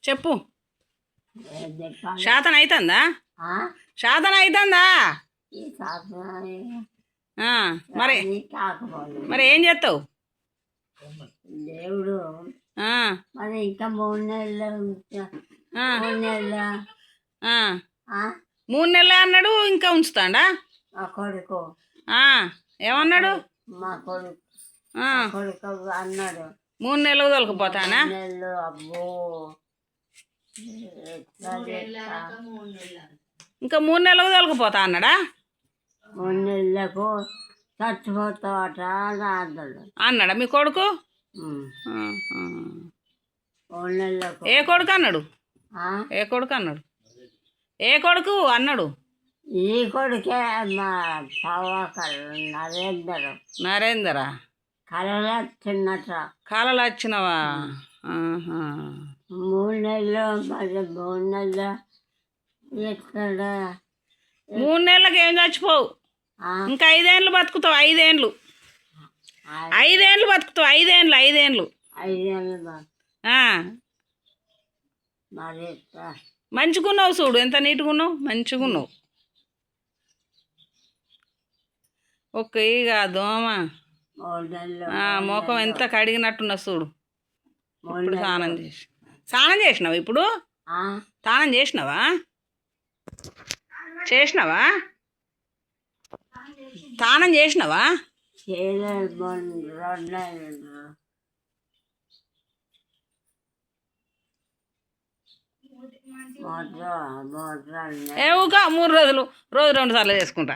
చెప్పు. ఏం చెప్పాలి? శాతన అవుతుందా? ఆ? శాతన అవుతుందా? ఈ శాతం మరి అది కాకపోదు. మరి ఏం చేస్తావు? దేవుడు మరి ఇంకా 3 నెలలు 3 నెలల 3 నెలలు అన్నాడు, ఇంకా ఉంచుతాడా? మా కొడుకు ఏమన్నాడు? మా కొడుకు కొడుకు అన్నాడు 3 నెలలు తొలకపోతానా? 3 నెలలు. అబ్బో ఇంకా 3 నెలలకు తొలకపోతా అన్నాడా? 3 నెలలకు చచ్చిపోతావట అన్నాడా మీ కొడుకు? 3 నెలలకు. ఏ కొడుకు అన్నాడు? ఏ కొడుకు అన్నాడు? ఏ కొడుకు అన్నాడు? ఈ కొడుకే మా పవాకలు నరేందరా? కళలు వచ్చినట్ట. కాలలో వచ్చినవా? 3 నెలలు మరి 3 నెలలు ఎక్కడ 3 నెలలకు ఏం చచ్చిపోవు. ఇంకా 5 ఏళ్ళు బతుకుతావు. 5 ఏళ్ళు 5 ఏళ్ళు బతుకుతావు. 5 ఏళ్ళు 5 ఏళ్ళు 5 ఏళ్ళు మరి మంచిగున్నావు చూడు, ఎంత నీట్గా ఉన్నావు, మంచిగున్నావు. ఒక్క ఇక దోమ 3 నెలలు ముఖం ఎంత కడిగినట్టున్నా చూడు. ఇప్పుడు స్నానం చేసినావా? ఇప్పుడు స్నానం చేసినావా? స్నానం చేసినావా? ఊక 3 రోజులు, రోజు 2 సార్లు చేసుకుంటా.